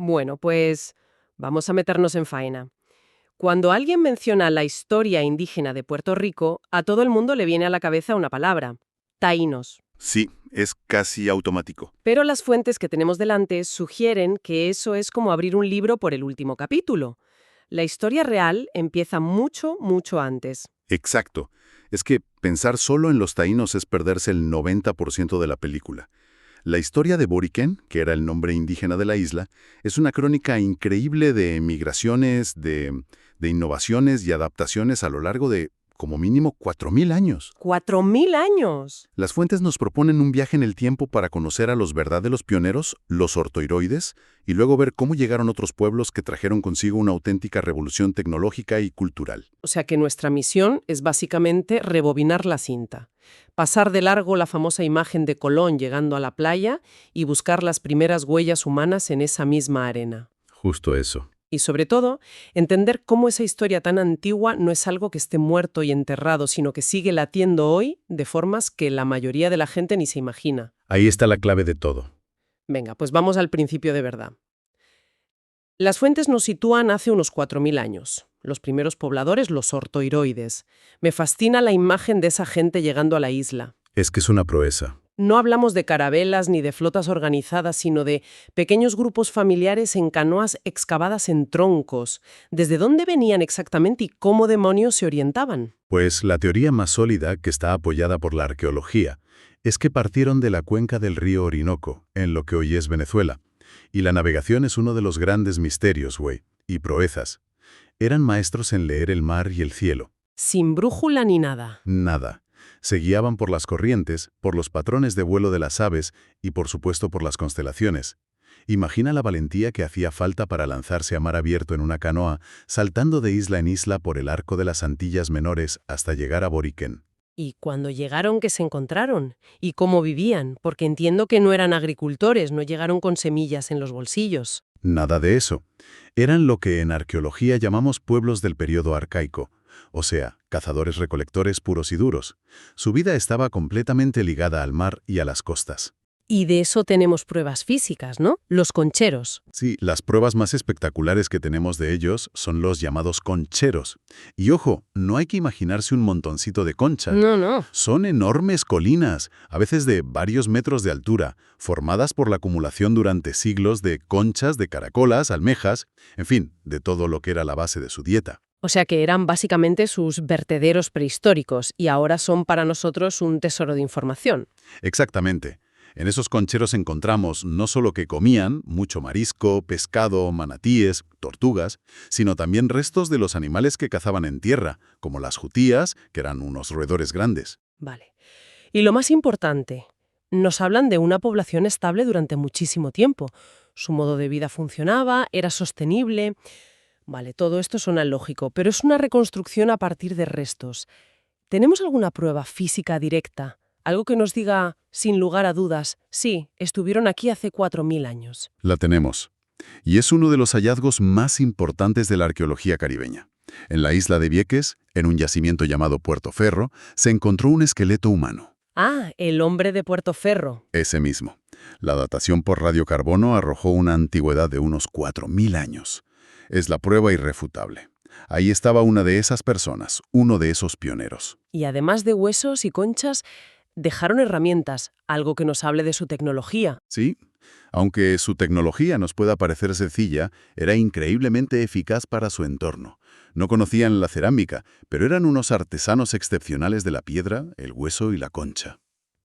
Bueno, pues vamos a meternos en faena. Cuando alguien menciona la historia indígena de Puerto Rico, a todo el mundo le viene a la cabeza una palabra: taínos. Sí, es casi automático. Pero las fuentes que tenemos delante sugieren que eso es como abrir un libro por el último capítulo. La historia real empieza mucho, mucho antes. Exacto. Es que pensar solo en los taínos es perderse el 90% de la película. La historia de Boriken, que era el nombre indígena de la isla, es una crónica increíble de migraciones, de innovaciones y adaptaciones a lo largo de, como mínimo, 4.000 años. ¡4.000 años! Las fuentes nos proponen un viaje en el tiempo para conocer a los verdaderos pioneros, los ortoiroides, y luego ver cómo llegaron otros pueblos que trajeron consigo una auténtica revolución tecnológica y cultural. O sea que nuestra misión es básicamente rebobinar la cinta, pasar de largo la famosa imagen de Colón llegando a la playa y buscar las primeras huellas humanas en esa misma arena. Justo eso. Y sobre todo, entender cómo esa historia tan antigua no es algo que esté muerto y enterrado, sino que sigue latiendo hoy de formas que la mayoría de la gente ni se imagina. Ahí está la clave de todo. Venga, pues vamos al principio de verdad. Las fuentes nos sitúan hace unos 4.000 años. Los primeros pobladores, los ortoiroides. Me fascina la imagen de esa gente llegando a la isla. Es que es una proeza. No hablamos de carabelas ni de flotas organizadas, sino de pequeños grupos familiares en canoas excavadas en troncos. ¿Desde dónde venían exactamente y cómo demonios se orientaban? Pues la teoría más sólida, que está apoyada por la arqueología, es que partieron de la cuenca del río Orinoco, en lo que hoy es Venezuela. Y la navegación es uno de los grandes misterios, güey, y proezas. Eran maestros en leer el mar y el cielo. Sin brújula ni nada. Nada. Se guiaban por las corrientes, por los patrones de vuelo de las aves y, por supuesto, por las constelaciones. Imagina la valentía que hacía falta para lanzarse a mar abierto en una canoa, saltando de isla en isla por el arco de las Antillas Menores hasta llegar a Boriken. ¿Y cuando llegaron qué se encontraron? ¿Y cómo vivían? Porque entiendo que no eran agricultores, no llegaron con semillas en los bolsillos. Nada de eso. Eran lo que en arqueología llamamos pueblos del período arcaico, o sea, cazadores-recolectores puros y duros. Su vida estaba completamente ligada al mar y a las costas. Y de eso tenemos pruebas físicas, ¿no? Los concheros. Sí, las pruebas más espectaculares que tenemos de ellos son los llamados concheros. Y ojo, no hay que imaginarse un montoncito de concha. No, no. Son enormes colinas, a veces de varios metros de altura, formadas por la acumulación durante siglos de conchas, de caracolas, almejas, en fin, de todo lo que era la base de su dieta. O sea que eran básicamente sus vertederos prehistóricos y ahora son para nosotros un tesoro de información. Exactamente. En esos concheros encontramos no solo que comían mucho marisco, pescado, manatíes, tortugas, sino también restos de los animales que cazaban en tierra, como las jutías, que eran unos roedores grandes. Vale. Y lo más importante, nos hablan de una población estable durante muchísimo tiempo. Su modo de vida funcionaba, era sostenible. Vale, todo esto suena lógico, pero es una reconstrucción a partir de restos. ¿Tenemos alguna prueba física directa? Algo que nos diga, sin lugar a dudas, sí, estuvieron aquí hace 4.000 años. La tenemos. Y es uno de los hallazgos más importantes de la arqueología caribeña. En la isla de Vieques, en un yacimiento llamado Puerto Ferro, se encontró un esqueleto humano. Ah, el hombre de Puerto Ferro. Ese mismo. La datación por radiocarbono arrojó una antigüedad de unos 4.000 años. Es la prueba irrefutable. Ahí estaba una de esas personas, uno de esos pioneros. Y además de huesos y conchas, dejaron herramientas, algo que nos hable de su tecnología. Sí, aunque su tecnología nos pueda parecer sencilla, era increíblemente eficaz para su entorno. No conocían la cerámica, pero eran unos artesanos excepcionales de la piedra, el hueso y la concha.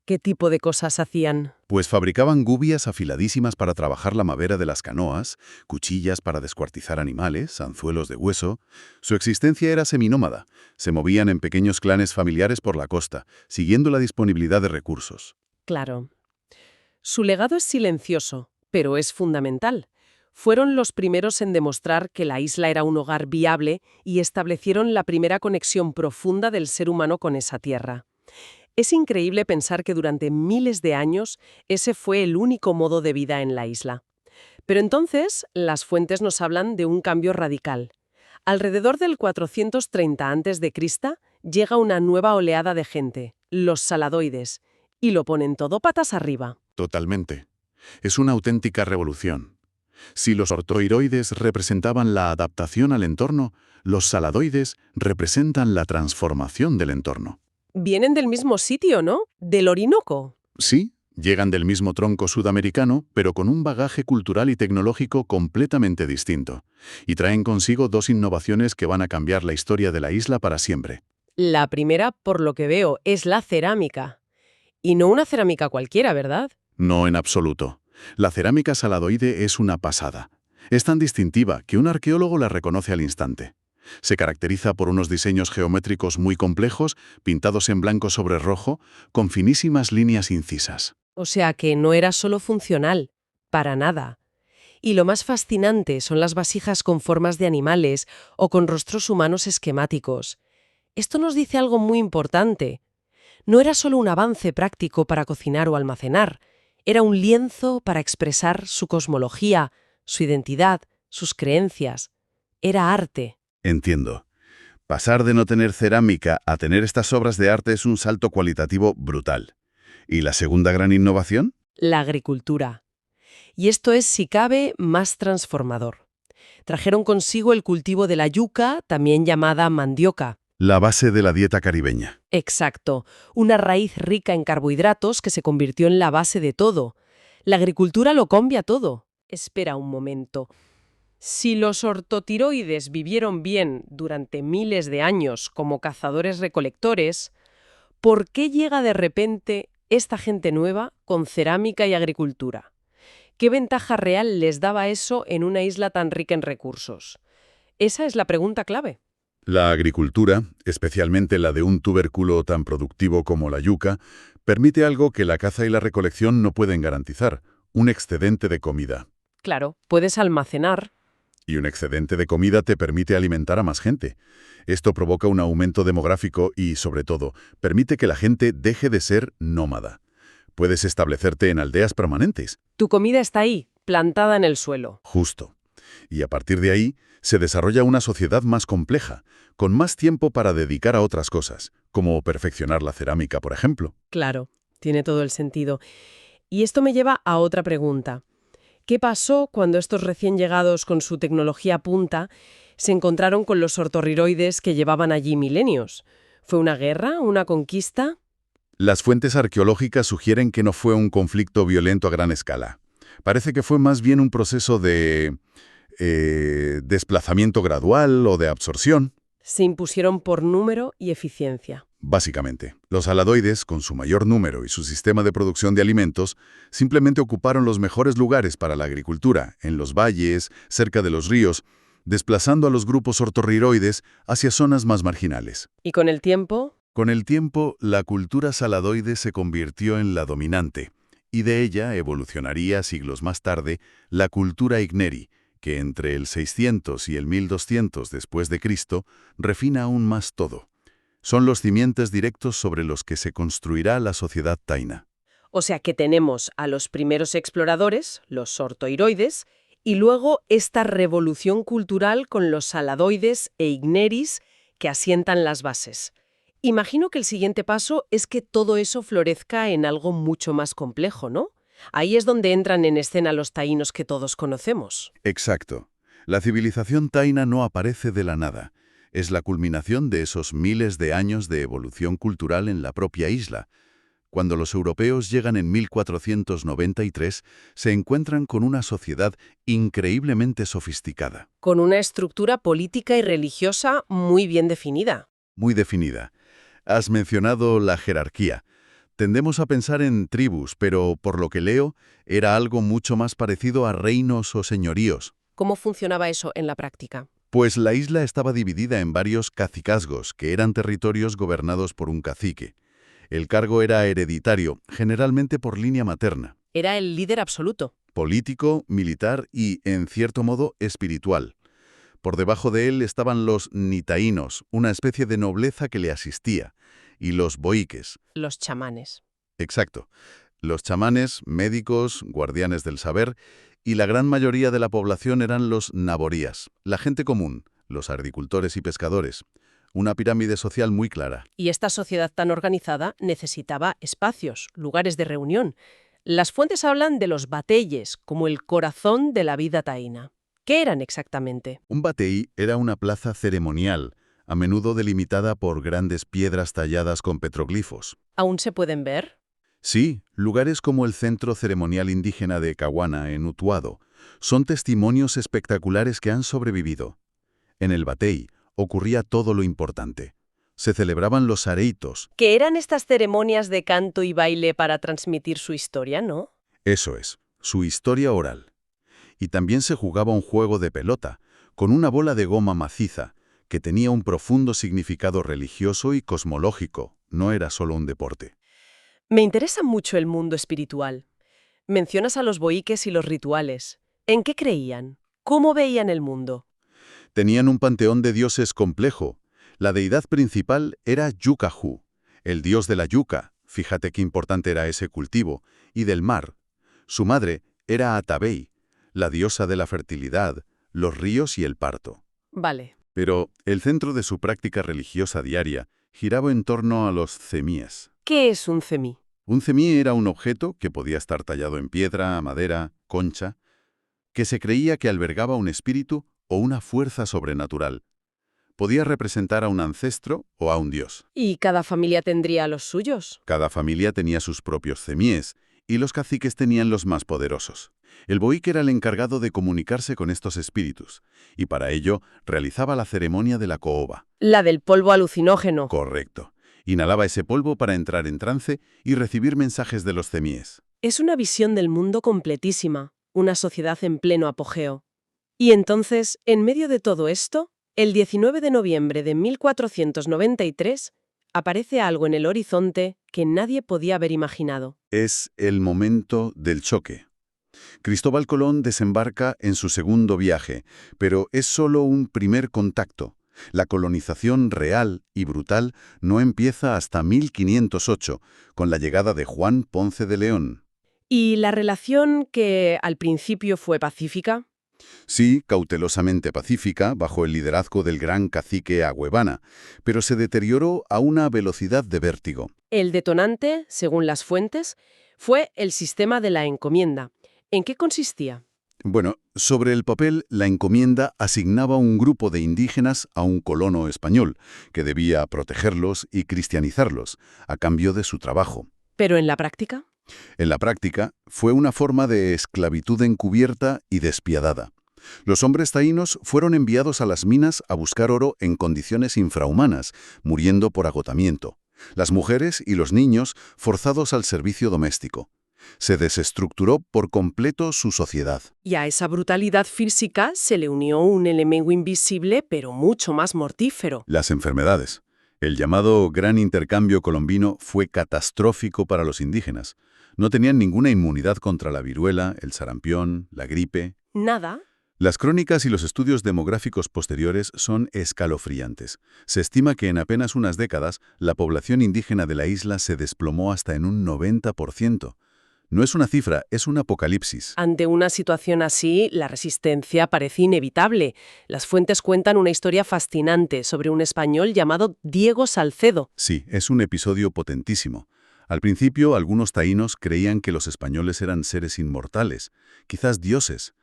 ¿Qué tipo de cosas hacían? Pues fabricaban gubias afiladísimas para trabajar la madera de las canoas, cuchillas para descuartizar animales, anzuelos de hueso. Su existencia era seminómada. Se movían en pequeños clanes familiares por la costa, siguiendo la disponibilidad de recursos. Claro. Su legado es silencioso, pero es fundamental. Fueron los primeros en demostrar que la isla era un hogar viable y establecieron la primera conexión profunda del ser humano con esa tierra. Es increíble pensar que durante miles de años ese fue el único modo de vida en la isla. Pero entonces, las fuentes nos hablan de un cambio radical. Alrededor del 430 a.C. llega una nueva oleada de gente, los saladoides, y lo ponen todo patas arriba. Totalmente. Es una auténtica revolución. Si los ortoiroides representaban la adaptación al entorno, los saladoides representan la transformación del entorno. Vienen del mismo sitio, ¿no? Del Orinoco. Sí, llegan del mismo tronco sudamericano, pero con un bagaje cultural y tecnológico completamente distinto. Y traen consigo dos innovaciones que van a cambiar la historia de la isla para siempre. La primera, por lo que veo, es la cerámica. Y no una cerámica cualquiera, ¿verdad? No en absoluto. La cerámica saladoide es una pasada. Es tan distintiva que un arqueólogo la reconoce al instante. Se caracteriza por unos diseños geométricos muy complejos, pintados en blanco sobre rojo, con finísimas líneas incisas. O sea que no era solo funcional, para nada. Y lo más fascinante son las vasijas con formas de animales o con rostros humanos esquemáticos. Esto nos dice algo muy importante. No era solo un avance práctico para cocinar o almacenar, era un lienzo para expresar su cosmología, su identidad, sus creencias. Era arte. Entiendo. Pasar de no tener cerámica a tener estas obras de arte es un salto cualitativo brutal. ¿Y la segunda gran innovación? La agricultura. Y esto es, si cabe, más transformador. Trajeron consigo el cultivo de la yuca, también llamada mandioca. La base de la dieta caribeña. Exacto, una raíz rica en carbohidratos que se convirtió en la base de todo. La agricultura lo cambia todo. Espera un momento. Si los ortotiroides vivieron bien durante miles de años como cazadores-recolectores, ¿por qué llega de repente esta gente nueva con cerámica y agricultura? ¿Qué ventaja real les daba eso en una isla tan rica en recursos? Esa es la pregunta clave. La agricultura, especialmente la de un tubérculo tan productivo como la yuca, permite algo que la caza y la recolección no pueden garantizar: un excedente de comida. Claro, puedes almacenar. Y un excedente de comida te permite alimentar a más gente. Esto provoca un aumento demográfico y, sobre todo, permite que la gente deje de ser nómada. Puedes establecerte en aldeas permanentes. Tu comida está ahí, plantada en el suelo. Justo. Y a partir de ahí, se desarrolla una sociedad más compleja, con más tiempo para dedicar a otras cosas, como perfeccionar la cerámica, por ejemplo. Claro, tiene todo el sentido. Y esto me lleva a otra pregunta. ¿Qué pasó cuando estos recién llegados con su tecnología punta se encontraron con los ortorriroides que llevaban allí milenios? ¿Fue una guerra? ¿Una conquista? Las fuentes arqueológicas sugieren que no fue un conflicto violento a gran escala. Parece que fue más bien un proceso de desplazamiento gradual o de absorción. Se impusieron por número y eficiencia. Básicamente, los aladoides, con su mayor número y su sistema de producción de alimentos, simplemente ocuparon los mejores lugares para la agricultura, en los valles, cerca de los ríos, desplazando a los grupos ortorriroides hacia zonas más marginales. ¿Y con el tiempo? Con el tiempo, la cultura saladoide se convirtió en la dominante, y de ella evolucionaría siglos más tarde la cultura igneri, que entre el 600 y el 1200 después de Cristo refina aún más todo. Son los simientes directos sobre los que se construirá la sociedad taína. O sea que tenemos a los primeros exploradores, los ortoiroides, y luego esta revolución cultural con los saladoides e igneris que asientan las bases. Imagino que el siguiente paso es que todo eso florezca en algo mucho más complejo, ¿no? Ahí es donde entran en escena los taínos que todos conocemos. Exacto. La civilización taína no aparece de la nada. Es la culminación de esos miles de años de evolución cultural en la propia isla. Cuando los europeos llegan en 1493, se encuentran con una sociedad increíblemente sofisticada. Con una estructura política y religiosa muy bien definida. Muy definida. Has mencionado la jerarquía. Tendemos a pensar en tribus, pero por lo que leo, era algo mucho más parecido a reinos o señoríos. ¿Cómo funcionaba eso en la práctica? Pues la isla estaba dividida en varios cacicazgos, que eran territorios gobernados por un cacique. El cargo era hereditario, generalmente por línea materna. Era el líder absoluto. Político, militar y, en cierto modo, espiritual. Por debajo de él estaban los nitaínos, una especie de nobleza que le asistía, y los boiques. Los chamanes. Exacto. Los chamanes, médicos, guardianes del saber, y la gran mayoría de la población eran los naborías, la gente común, los agricultores y pescadores. Una pirámide social muy clara. Y esta sociedad tan organizada necesitaba espacios, lugares de reunión. Las fuentes hablan de los bateyes como el corazón de la vida taína. ¿Qué eran exactamente? Un batey era una plaza ceremonial, a menudo delimitada por grandes piedras talladas con petroglifos. ¿Aún se pueden ver? Sí, lugares como el Centro Ceremonial Indígena de Caguana, en Utuado, son testimonios espectaculares que han sobrevivido. En el batey ocurría todo lo importante. Se celebraban los areitos. Que eran estas ceremonias de canto y baile para transmitir su historia, ¿no? Eso es, su historia oral. Y también se jugaba un juego de pelota, con una bola de goma maciza, que tenía un profundo significado religioso y cosmológico, no era solo un deporte. Me interesa mucho el mundo espiritual. Mencionas a los boíques y los rituales. ¿En qué creían? ¿Cómo veían el mundo? Tenían un panteón de dioses complejo. La deidad principal era Yucajú, el dios de la yuca, fíjate qué importante era ese cultivo, y del mar. Su madre era Atabey, la diosa de la fertilidad, los ríos y el parto. Vale. Pero el centro de su práctica religiosa diaria giraba en torno a los cemíes. ¿Qué es un cemí? Un cemí era un objeto que podía estar tallado en piedra, madera, concha, que se creía que albergaba un espíritu o una fuerza sobrenatural. Podía representar a un ancestro o a un dios. ¿Y cada familia tendría los suyos? Cada familia tenía sus propios cemíes y los caciques tenían los más poderosos. El boíque era el encargado de comunicarse con estos espíritus y para ello realizaba la ceremonia de la cooba. La del polvo alucinógeno. Correcto. Inhalaba ese polvo para entrar en trance y recibir mensajes de los cemíes. Es una visión del mundo completísima, una sociedad en pleno apogeo. Y entonces, en medio de todo esto, el 19 de noviembre de 1493, aparece algo en el horizonte que nadie podía haber imaginado. Es el momento del choque. Cristóbal Colón desembarca en su segundo viaje, pero es solo un primer contacto. La colonización real y brutal no empieza hasta 1508, con la llegada de Juan Ponce de León. ¿Y la relación que al principio fue pacífica? Sí, cautelosamente pacífica, bajo el liderazgo del gran cacique Agüevana, pero se deterioró a una velocidad de vértigo. El detonante, según las fuentes, fue el sistema de la encomienda. ¿En qué consistía? Bueno, sobre el papel, la encomienda asignaba un grupo de indígenas a un colono español, que debía protegerlos y cristianizarlos, a cambio de su trabajo. ¿Pero en la práctica? En la práctica, fue una forma de esclavitud encubierta y despiadada. Los hombres taínos fueron enviados a las minas a buscar oro en condiciones infrahumanas, muriendo por agotamiento. Las mujeres y los niños forzados al servicio doméstico. Se desestructuró por completo su sociedad. Y a esa brutalidad física se le unió un enemigo invisible, pero mucho más mortífero. Las enfermedades. El llamado Gran Intercambio Colombino fue catastrófico para los indígenas. No tenían ninguna inmunidad contra la viruela, el sarampión, la gripe. ¿Nada? Las crónicas y los estudios demográficos posteriores son escalofriantes. Se estima que en apenas unas décadas la población indígena de la isla se desplomó hasta en un 90%. No es una cifra, es un apocalipsis. Ante una situación así, la resistencia parece inevitable. Las fuentes cuentan una historia fascinante sobre un español llamado Diego Salcedo. Sí, es un episodio potentísimo. Al principio, algunos taínos creían que los españoles eran seres inmortales, quizás dioses.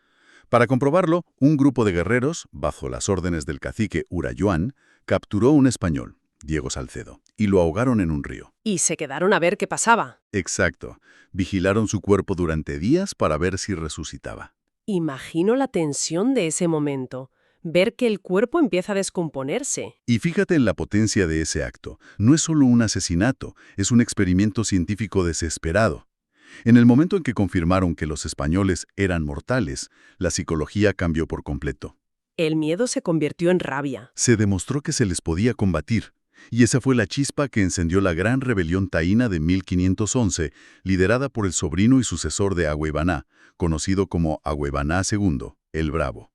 Para comprobarlo, un grupo de guerreros, bajo las órdenes del cacique Urayuan, capturó un español, Diego Salcedo, y lo ahogaron en un río. Y se quedaron a ver qué pasaba. Exacto. Vigilaron su cuerpo durante días para ver si resucitaba. Imagino la tensión de ese momento. Ver que el cuerpo empieza a descomponerse. Y fíjate en la potencia de ese acto. No es solo un asesinato, es un experimento científico desesperado. En el momento en que confirmaron que los españoles eran mortales, la psicología cambió por completo. El miedo se convirtió en rabia. Se demostró que se les podía combatir. Y esa fue la chispa que encendió la gran rebelión taína de 1511, liderada por el sobrino y sucesor de Agüebaná, conocido como Agüebaná II, el Bravo.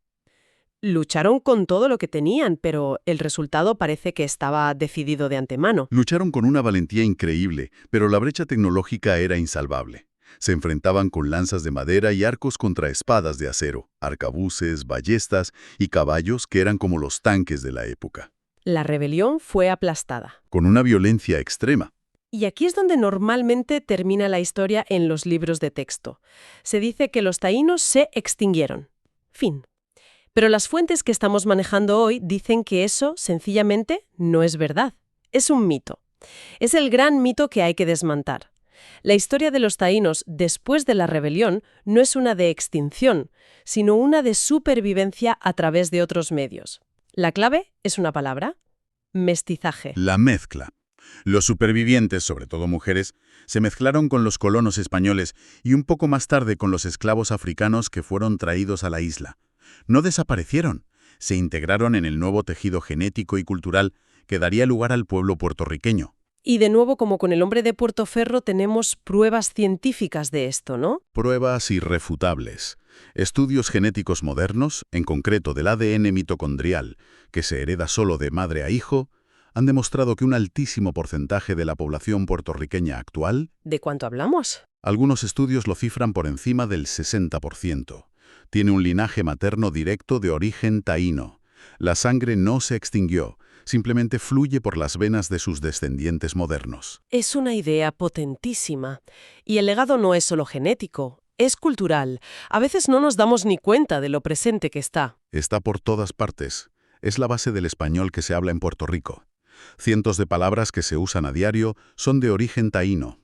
Lucharon con todo lo que tenían, pero el resultado parece que estaba decidido de antemano. Lucharon con una valentía increíble, pero la brecha tecnológica era insalvable. Se enfrentaban con lanzas de madera y arcos contra espadas de acero, arcabuces, ballestas y caballos que eran como los tanques de la época. La rebelión fue aplastada. Con una violencia extrema. Y aquí es donde normalmente termina la historia en los libros de texto. Se dice que los taínos se extinguieron. Fin. Pero las fuentes que estamos manejando hoy dicen que eso, sencillamente, no es verdad. Es un mito. Es el gran mito que hay que desmontar. La historia de los taínos después de la rebelión no es una de extinción, sino una de supervivencia a través de otros medios. La clave es una palabra: mestizaje. La mezcla. Los supervivientes, sobre todo mujeres, se mezclaron con los colonos españoles y un poco más tarde con los esclavos africanos que fueron traídos a la isla. No desaparecieron, se integraron en el nuevo tejido genético y cultural que daría lugar al pueblo puertorriqueño. Y de nuevo, como con el hombre de Puertoferro, tenemos pruebas científicas de esto, ¿no? Pruebas irrefutables. Estudios genéticos modernos, en concreto del ADN mitocondrial, que se hereda solo de madre a hijo, han demostrado que un altísimo porcentaje de la población puertorriqueña actual, ¿De cuánto hablamos? algunos estudios lo cifran por encima del 60%, tiene un linaje materno directo de origen taíno. La sangre no se extinguió, simplemente fluye por las venas de sus descendientes modernos. Es una idea potentísima. Y el legado no es solo genético, es cultural. A veces no nos damos ni cuenta de lo presente que está. Está por todas partes. Es la base del español que se habla en Puerto Rico. Cientos de palabras que se usan a diario son de origen taíno.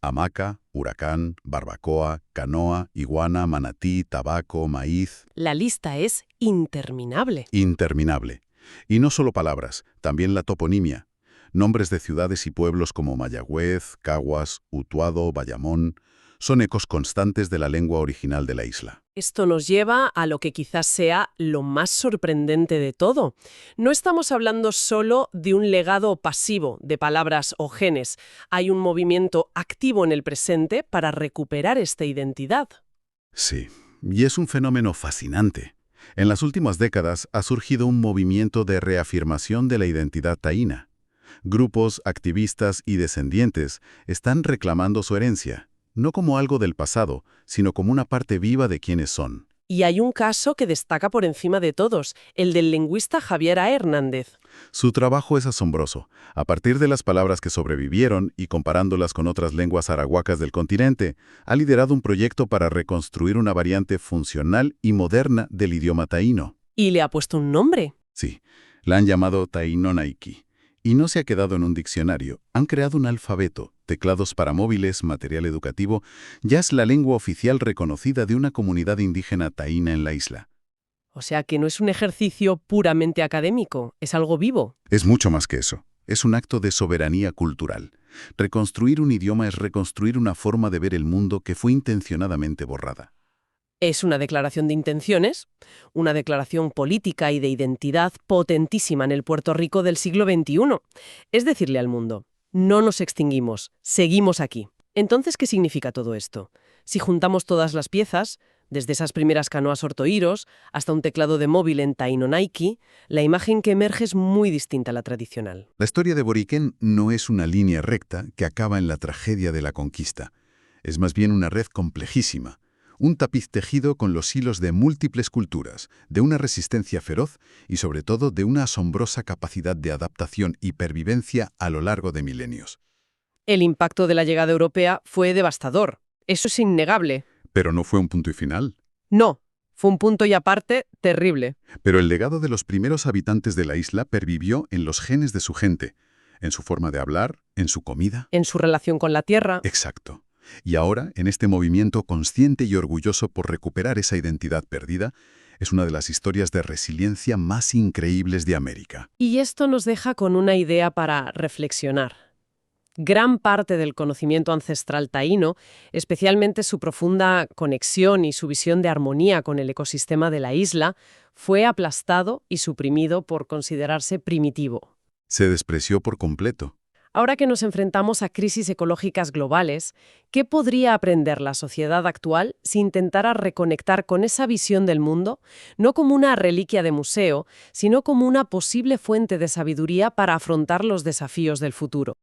Hamaca, huracán, barbacoa, canoa, iguana, manatí, tabaco, maíz. La lista es interminable. Interminable. Y no solo palabras, también la toponimia. Nombres de ciudades y pueblos como Mayagüez, Caguas, Utuado, Bayamón, son ecos constantes de la lengua original de la isla. Esto nos lleva a lo que quizás sea lo más sorprendente de todo. No estamos hablando solo de un legado pasivo de palabras o genes. Hay un movimiento activo en el presente para recuperar esta identidad. Sí, y es un fenómeno fascinante. En las últimas décadas ha surgido un movimiento de reafirmación de la identidad taína. Grupos, activistas y descendientes están reclamando su herencia, no como algo del pasado, sino como una parte viva de quienes son. Y hay un caso que destaca por encima de todos, el del lingüista Javier A. Hernández. Su trabajo es asombroso. A partir de las palabras que sobrevivieron y comparándolas con otras lenguas arahuacas del continente, ha liderado un proyecto para reconstruir una variante funcional y moderna del idioma taíno. Y le ha puesto un nombre. Sí, la han llamado Taíno Naiki. Y no se ha quedado en un diccionario. Han creado un alfabeto, teclados para móviles, material educativo. Ya es la lengua oficial reconocida de una comunidad indígena taína en la isla. O sea que no es un ejercicio puramente académico, es algo vivo. Es mucho más que eso. Es un acto de soberanía cultural. Reconstruir un idioma es reconstruir una forma de ver el mundo que fue intencionadamente borrada. Es una declaración de intenciones, una declaración política y de identidad potentísima en el Puerto Rico del siglo XXI. Es decirle al mundo: no nos extinguimos, seguimos aquí. Entonces, ¿qué significa todo esto? Si juntamos todas las piezas, desde esas primeras canoas ortoíros hasta un teclado de móvil en Taíno Naiki, la imagen que emerge es muy distinta a la tradicional. La historia de Boriquén no es una línea recta que acaba en la tragedia de la conquista. Es más bien una red complejísima. Un tapiz tejido con los hilos de múltiples culturas, de una resistencia feroz y sobre todo de una asombrosa capacidad de adaptación y pervivencia a lo largo de milenios. El impacto de la llegada europea fue devastador. Eso es innegable. Pero no fue un punto y final. No, fue un punto y aparte terrible. Pero el legado de los primeros habitantes de la isla pervivió en los genes de su gente, en su forma de hablar, en su comida. En su relación con la tierra. Exacto. Y ahora, en este movimiento consciente y orgulloso por recuperar esa identidad perdida, es una de las historias de resiliencia más increíbles de América. Y esto nos deja con una idea para reflexionar. Gran parte del conocimiento ancestral taíno, especialmente su profunda conexión y su visión de armonía con el ecosistema de la isla, fue aplastado y suprimido por considerarse primitivo. Se despreció por completo. Ahora que nos enfrentamos a crisis ecológicas globales, ¿qué podría aprender la sociedad actual si intentara reconectar con esa visión del mundo, no como una reliquia de museo, sino como una posible fuente de sabiduría para afrontar los desafíos del futuro?